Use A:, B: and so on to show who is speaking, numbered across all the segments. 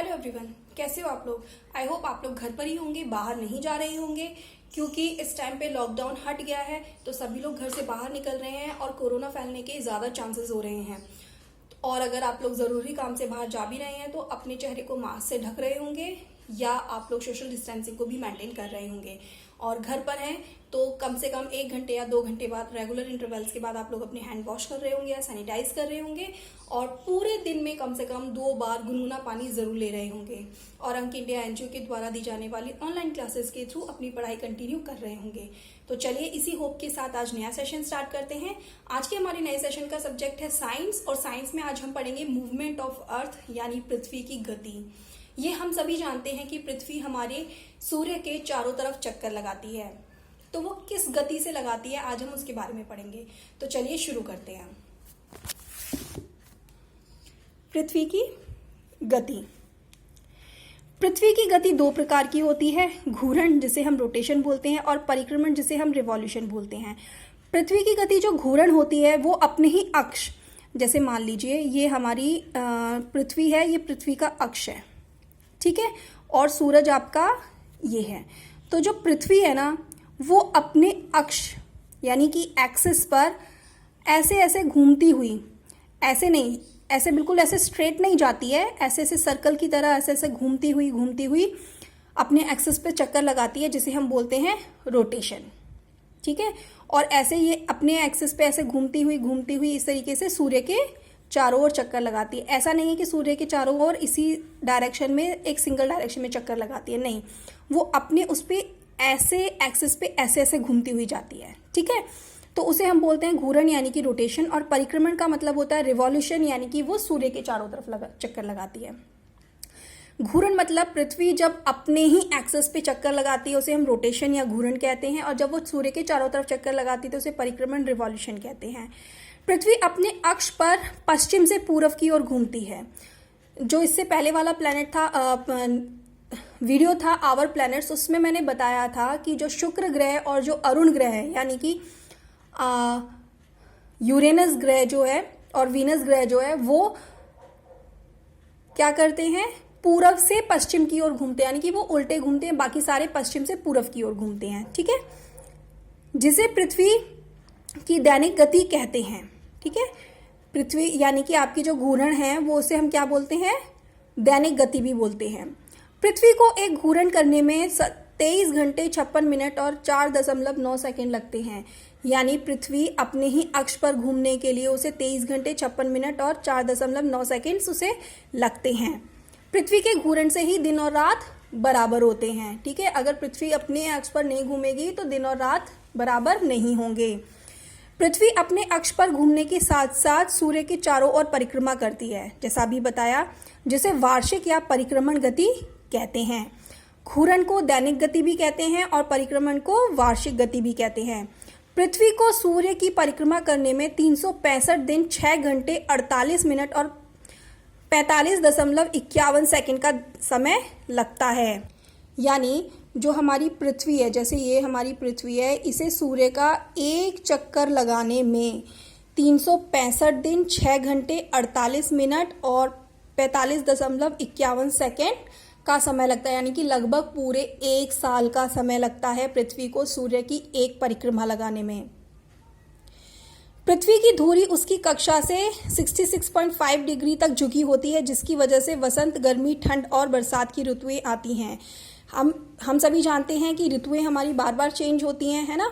A: Hello everyone, कैसे हो आप लोग। आई होप आप लोग घर पर ही होंगे, बाहर नहीं जा रहे होंगे, क्योंकि इस टाइम पे लॉकडाउन हट गया है तो सभी लोग घर से बाहर निकल रहे हैं और कोरोना फैलने के ज़्यादा चांसेस हो रहे हैं। और अगर आप लोग ज़रूरी काम से बाहर जा भी रहे हैं तो अपने चेहरे को मास्क से ढक रहे होंगे या आप लोग सोशल डिस्टेंसिंग को भी मेंटेन कर रहे होंगे। और घर पर हैं तो कम से कम 1 घंटे या 2 घंटे बाद रेगुलर इंटरवल्स के बाद आप लोग अपने हैंड वॉश कर रहे होंगे या सैनिटाइज कर रहे होंगे और पूरे दिन में कम से कम 2 बार गुनगुना पानी जरूर ले रहे होंगे और अंक इंडिया एनजीओ के द्वारा दी जाने वाली ऑनलाइन क्लासेस के थ्रू अपनी पढ़ाई कंटिन्यू कर रहे होंगे। तो चलिए इसी होप के साथ आज नया सेशन स्टार्ट करते हैं। आज के हमारे नए सेशन का सब्जेक्ट है साइंस और साइंस में आज हम पढ़ेंगे मूवमेंट ऑफ अर्थ यानी पृथ्वी की गति। ये हम सभी जानते हैं कि पृथ्वी हमारे सूर्य के चारों तरफ चक्कर लगाती है, तो वो किस गति से लगाती है आज हम उसके बारे में पढ़ेंगे। तो चलिए शुरू करते हैं। पृथ्वी की गति। पृथ्वी की गति 2 प्रकार की होती है, घूर्णन जिसे हम रोटेशन बोलते हैं और परिक्रमण जिसे हम रिवॉल्यूशन बोलते हैं। पृथ्वी की गति जो घूर्णन होती है वो अपने ही अक्ष, जैसे मान लीजिए ये हमारी पृथ्वी है, ये पृथ्वी का अक्ष है, ठीक है, और सूरज आपका ये है। तो जो पृथ्वी है ना वो अपने अक्ष यानी कि एक्सिस पर ऐसे ऐसे घूमती हुई, ऐसे नहीं, ऐसे बिल्कुल ऐसे स्ट्रेट नहीं जाती है, ऐसे ऐसे सर्कल की तरह ऐसे ऐसे घूमती हुई अपने एक्सिस पे चक्कर लगाती है, जिसे हम बोलते हैं रोटेशन, ठीक है। और ऐसे ये अपने एक्सिस पे ऐसे घूमती हुई इस तरीके से सूर्य के चारों ओर चक्कर लगाती है। ऐसा नहीं है कि सूर्य के चारों ओर इसी डायरेक्शन में एक सिंगल डायरेक्शन में चक्कर लगाती है, नहीं, वो अपने उस पे ऐसे एक्सिस पे ऐसे ऐसे घूमती हुई जाती है, ठीक है। तो उसे हम बोलते हैं घूर्णन यानी कि रोटेशन। और परिक्रमण का मतलब होता है रिवॉल्यूशन, यानी कि वो सूर्य के चारों तरफ चक्कर लगाती है। घूर्णन मतलब पृथ्वी जब अपने ही एक्सिस पे चक्कर लगाती है उसे हम रोटेशन या घूर्णन कहते हैं, और जब वो सूर्य के चारों तरफ चक्कर लगाती है तो उसे परिक्रमण रिवॉल्यूशन कहते हैं। पृथ्वी अपने अक्ष पर पश्चिम से पूर्व की ओर घूमती है। जो इससे पहले वाला प्लैनेट था, वीडियो था आवर प्लैनेट्स, उसमें मैंने बताया था कि जो शुक्र ग्रह और जो अरुण ग्रह है यानी कि यूरेनस ग्रह जो है और वीनस ग्रह जो है वो क्या करते हैं, पूर्व से पश्चिम की ओर घूमते हैं, यानी कि वो उल्टे घूमते हैं, बाकी सारे पश्चिम से पूर्व की ओर घूमते हैं, ठीक है, जिसे पृथ्वी की दैनिक गति कहते हैं, ठीक है। पृथ्वी यानी कि आपकी जो घूर्णन है वो उसे हम क्या बोलते हैं, दैनिक गति भी बोलते हैं। पृथ्वी को एक घूर्णन करने में 23 घंटे 56 मिनट और 4.9 सेकेंड लगते हैं, यानी पृथ्वी अपने ही अक्ष पर घूमने के लिए उसे 23 घंटे 56 मिनट और 4.9 सेकेंड्स उसे लगते हैं। पृथ्वी के घूर्णन से ही दिन और रात बराबर होते हैं, ठीक है। अगर पृथ्वी अपने अक्ष पर नहीं घूमेगी तो दिन और रात बराबर नहीं होंगे। पृथ्वी अपने अक्ष पर घूमने के साथ साथ सूर्य के चारों ओर परिक्रमा करती है, जैसा अभी बताया, जिसे वार्षिक या परिक्रमण गति कहते हैं। घूर्णन को दैनिक गति भी कहते हैं और परिक्रमण को वार्षिक गति भी कहते हैं। पृथ्वी को सूर्य की परिक्रमा करने में 365 दिन 6 घंटे 48 मिनट और 45.51 सेकेंड का समय लगता है। यानी जो हमारी पृथ्वी है, जैसे ये हमारी पृथ्वी है, इसे सूर्य का एक चक्कर लगाने में 365 दिन 6 घंटे 48 मिनट और 45.51 सेकेंड का समय लगता है, यानी कि लगभग पूरे 1 साल का समय लगता है पृथ्वी को सूर्य की एक परिक्रमा लगाने में। पृथ्वी की धुरी उसकी कक्षा से 66.5 डिग्री तक झुकी होती है, जिसकी वजह से वसंत, गर्मी, ठंड और बरसात की ऋतुएं आती हैं। हम सभी जानते हैं कि ऋतुएं हमारी बार बार चेंज होती हैं, है ना।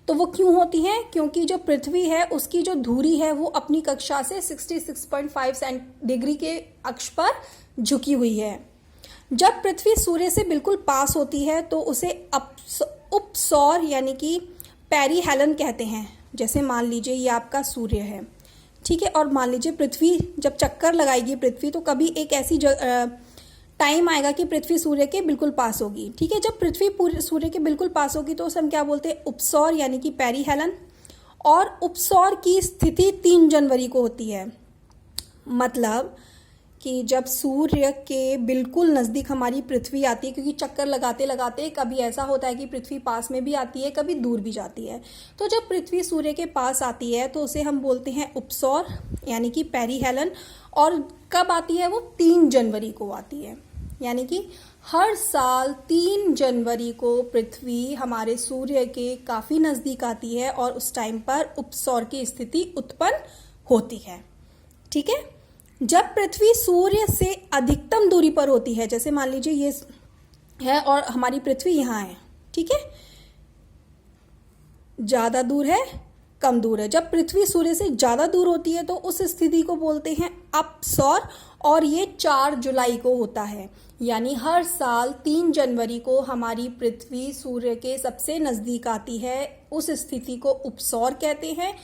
A: तो वो क्यों होती हैं, क्योंकि जो पृथ्वी है उसकी जो धुरी है वो अपनी कक्षा से 66.5 डिग्री के अक्ष पर झुकी हुई है। जब पृथ्वी सूर्य से बिल्कुल पास होती है तो उसे उपसौर यानी कि पेरिहेलन कहते हैं। जैसे मान लीजिए ये आपका सूर्य है, ठीक है, और मान लीजिए पृथ्वी जब चक्कर लगाएगी पृथ्वी, तो कभी एक ऐसी टाइम आएगा कि पृथ्वी सूर्य के बिल्कुल पास होगी, ठीक है। जब पृथ्वी सूर्य के बिल्कुल पास होगी तो उसे हम क्या बोलते हैं, उपसौर यानी कि पेरिहेलन। और उपसौर की स्थिति 3 जनवरी को होती है, मतलब कि जब सूर्य के बिल्कुल नज़दीक हमारी पृथ्वी आती है, क्योंकि चक्कर लगाते लगाते कभी ऐसा होता है कि पृथ्वी पास में भी आती है, कभी दूर भी जाती है। तो जब पृथ्वी सूर्य के पास आती है तो उसे हम बोलते हैं उपसौर यानी कि पेरिहेलन। और कब आती है वो, 3 जनवरी को आती है, यानी कि हर साल 3 जनवरी को पृथ्वी हमारे सूर्य के काफ़ी नज़दीक आती है और उस टाइम पर उपसौर की स्थिति उत्पन्न होती है। ठीक है, जब पृथ्वी सूर्य से अधिकतम दूरी पर होती है, जैसे मान लीजिए ये है और हमारी पृथ्वी यहाँ है, ठीक है, ज़्यादा दूर है, कम दूर है। जब पृथ्वी सूर्य से ज़्यादा दूर होती है तो उस स्थिति को बोलते हैं अपसौर, और ये 4 जुलाई को होता है। यानी हर साल 3 जनवरी को हमारी पृथ्वी सूर्य के सबसे नज़दीक आती है, उस स्थिति को उपसौर कहते हैं।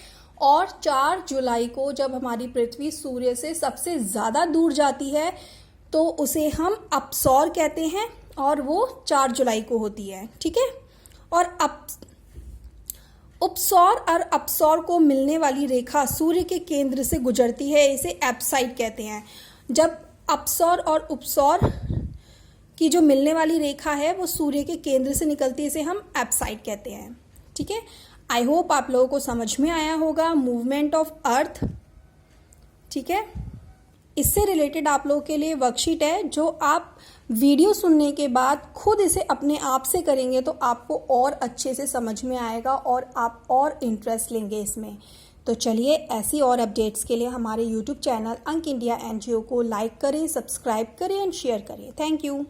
A: और 4 जुलाई को जब हमारी पृथ्वी सूर्य से सबसे ज़्यादा दूर जाती है तो उसे हम अपसौर कहते हैं, और वो 4 जुलाई को होती है। ठीक है, और उपसौर और अपसौर को मिलने वाली रेखा सूर्य के केंद्र से गुजरती है, इसे एप्साइड कहते हैं। जब अपसौर और उपसौर की जो मिलने वाली रेखा है वो सूर्य के केंद्र से निकलती है, इसे हम एप्साइड कहते हैं। ठीक है, आई होप आप लोगों को समझ में आया होगा मूवमेंट ऑफ अर्थ। ठीक है, इससे रिलेटेड आप लोगों के लिए वर्कशीट है, जो आप वीडियो सुनने के बाद खुद इसे अपने आप से करेंगे तो आपको और अच्छे से समझ में आएगा और आप और इंटरेस्ट लेंगे इसमें। तो चलिए, ऐसी और अपडेट्स के लिए हमारे यूट्यूब चैनल अंक इंडिया NGO को लाइक करें, सब्सक्राइब करें एंड शेयर करें। Thank you.